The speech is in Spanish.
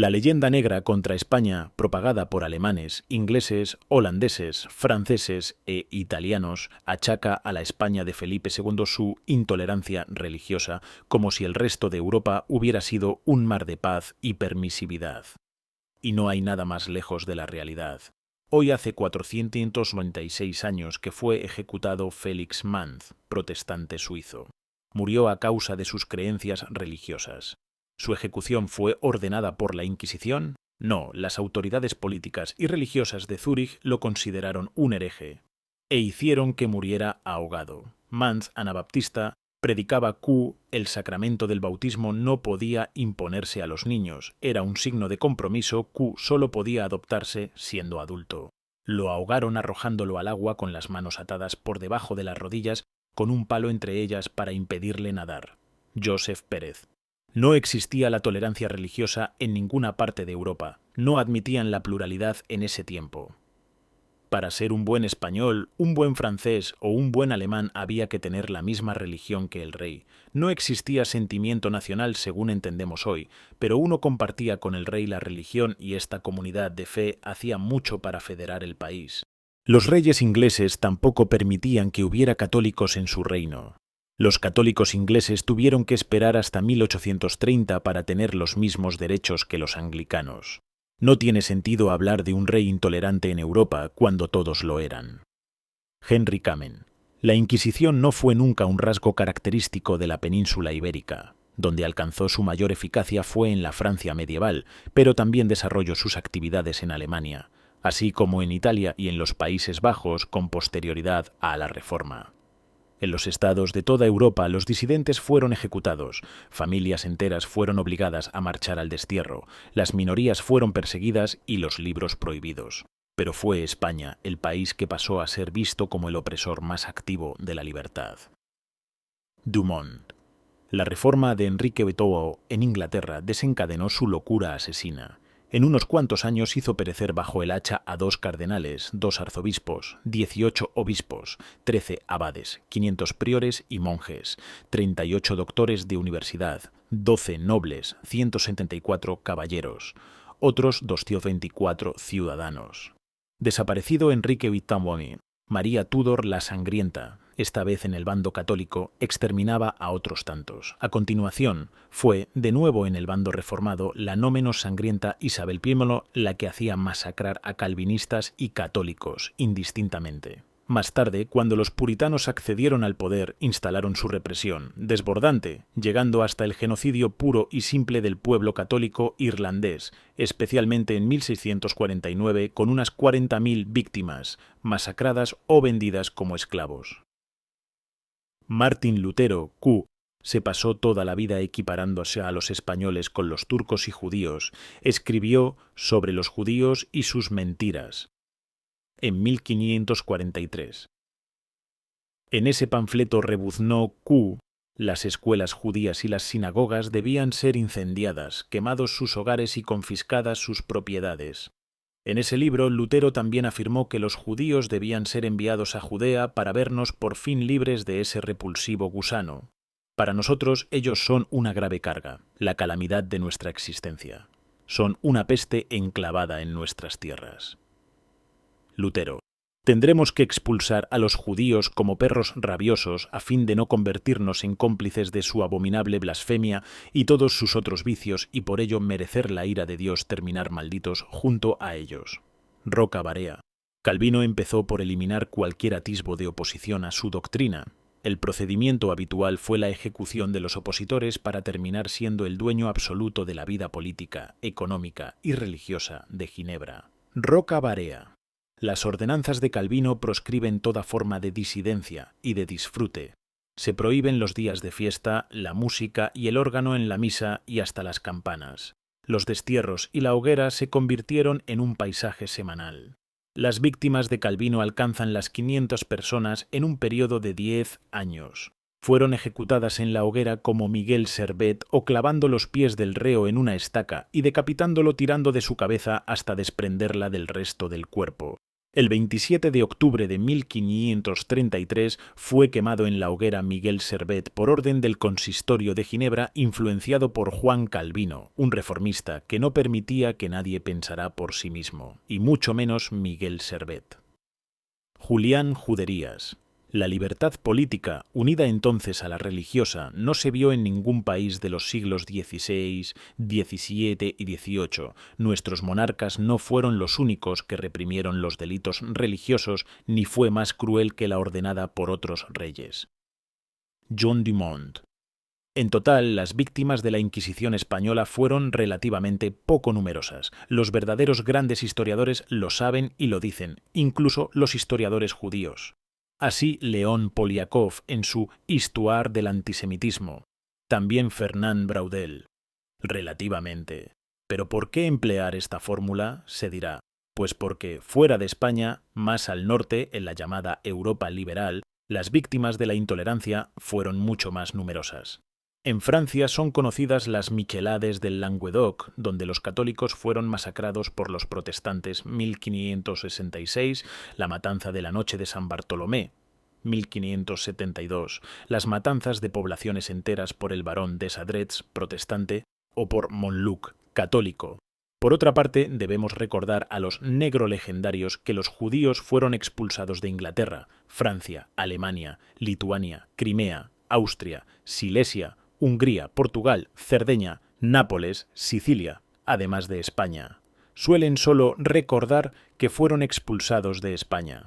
La leyenda negra contra España, propagada por alemanes, ingleses, holandeses, franceses e italianos, achaca a la España de Felipe II su intolerancia religiosa, como si el resto de Europa hubiera sido un mar de paz y permisividad. Y no hay nada más lejos de la realidad. Hoy hace 496 años que fue ejecutado Félix Manz, protestante suizo. Murió a causa de sus creencias religiosas. ¿Su ejecución fue ordenada por la Inquisición? No, las autoridades políticas y religiosas de Zúrich lo consideraron un hereje e hicieron que muriera ahogado. Manz, anabaptista, predicaba que el sacramento del bautismo no podía imponerse a los niños, era un signo de compromiso que solo podía adoptarse siendo adulto. Lo ahogaron arrojándolo al agua con las manos atadas por debajo de las rodillas, con un palo entre ellas para impedirle nadar. Joseph Pérez. No existía la tolerancia religiosa en ninguna parte de Europa, no admitían la pluralidad en ese tiempo. Para ser un buen español, un buen francés o un buen alemán había que tener la misma religión que el rey. No existía sentimiento nacional según entendemos hoy, pero uno compartía con el rey la religión y esta comunidad de fe hacía mucho para federar el país. Los reyes ingleses tampoco permitían que hubiera católicos en su reino. Los católicos ingleses tuvieron que esperar hasta 1830 para tener los mismos derechos que los anglicanos. No tiene sentido hablar de un rey intolerante en Europa cuando todos lo eran. Henry Kamen. La Inquisición no fue nunca un rasgo característico de la península ibérica. Donde alcanzó su mayor eficacia fue en la Francia medieval, pero también desarrolló sus actividades en Alemania, así como en Italia y en los Países Bajos con posterioridad a la Reforma. En los estados de toda Europa los disidentes fueron ejecutados, familias enteras fueron obligadas a marchar al destierro, las minorías fueron perseguidas y los libros prohibidos. Pero fue España el país que pasó a ser visto como el opresor más activo de la libertad. Dumont. La reforma de Enrique VIII en Inglaterra desencadenó su locura asesina. En unos cuantos años hizo perecer bajo el hacha a 2 cardenales, 2 arzobispos, 18 obispos, 13 abades, 500 priores y monjes, 38 doctores de universidad, 12 nobles, 174 caballeros, otros 224 ciudadanos. Desaparecido Enrique VIII, María Tudor la Sangrienta, esta vez en el bando católico, exterminaba a otros tantos. A continuación, fue, de nuevo en el bando reformado, la no menos sangrienta Isabel I la que hacía masacrar a calvinistas y católicos, indistintamente. Más tarde, cuando los puritanos accedieron al poder, instalaron su represión, desbordante, llegando hasta el genocidio puro y simple del pueblo católico irlandés, especialmente en 1649, con unas 40.000 víctimas, masacradas o vendidas como esclavos. Martín Lutero, se pasó toda la vida equiparándose a los españoles con los turcos y judíos, escribió sobre los judíos y sus mentiras, en 1543. En ese panfleto rebuznó que las escuelas judías y las sinagogas debían ser incendiadas, quemados sus hogares y confiscadas sus propiedades. En ese libro, Lutero también afirmó que los judíos debían ser enviados a Judea para vernos por fin libres de ese repulsivo gusano. Para nosotros ellos son una grave carga, la calamidad de nuestra existencia. Son una peste enclavada en nuestras tierras. Lutero. Tendremos que expulsar a los judíos como perros rabiosos a fin de no convertirnos en cómplices de su abominable blasfemia y todos sus otros vicios y por ello merecer la ira de Dios terminar malditos junto a ellos. Roca Barea. Calvino empezó por eliminar cualquier atisbo de oposición a su doctrina. El procedimiento habitual fue la ejecución de los opositores para terminar siendo el dueño absoluto de la vida política, económica y religiosa de Ginebra. Roca Barea. Las ordenanzas de Calvino proscriben toda forma de disidencia y de disfrute. Se prohíben los días de fiesta, la música y el órgano en la misa y hasta las campanas. Los destierros y la hoguera se convirtieron en un paisaje semanal. Las víctimas de Calvino alcanzan las 500 personas en un periodo de 10 años. Fueron ejecutadas en la hoguera como Miguel Servet o clavando los pies del reo en una estaca y decapitándolo tirando de su cabeza hasta desprenderla del resto del cuerpo. El 27 de octubre de 1533 fue quemado en la hoguera Miguel Servet por orden del Consistorio de Ginebra, influenciado por Juan Calvino, un reformista que no permitía que nadie pensara por sí mismo, y mucho menos Miguel Servet. Julián Juderías. La libertad política, unida entonces a la religiosa, no se vio en ningún país de los siglos XVI, XVII y XVIII. Nuestros monarcas no fueron los únicos que reprimieron los delitos religiosos, ni fue más cruel que la ordenada por otros reyes. John Dumont. En total, las víctimas de la Inquisición española fueron relativamente poco numerosas. Los verdaderos grandes historiadores lo saben y lo dicen, incluso los historiadores judíos. Así León Poliakov en su Histoire del antisemitismo. También Fernand Braudel. Relativamente. ¿Pero por qué emplear esta fórmula? Se dirá. Pues porque fuera de España, más al norte, en la llamada Europa liberal, las víctimas de la intolerancia fueron mucho más numerosas. En Francia son conocidas las Michelades del Languedoc, donde los católicos fueron masacrados por los protestantes 1566, la matanza de la noche de San Bartolomé, 1572, las matanzas de poblaciones enteras por el barón de Sadrets, protestante, o por Montluc, católico. Por otra parte, debemos recordar a los negrolegendarios que los judíos fueron expulsados de Inglaterra, Francia, Alemania, Lituania, Crimea, Austria, Silesia, Hungría, Portugal, Cerdeña, Nápoles, Sicilia, además de España. Suelen solo recordar que fueron expulsados de España.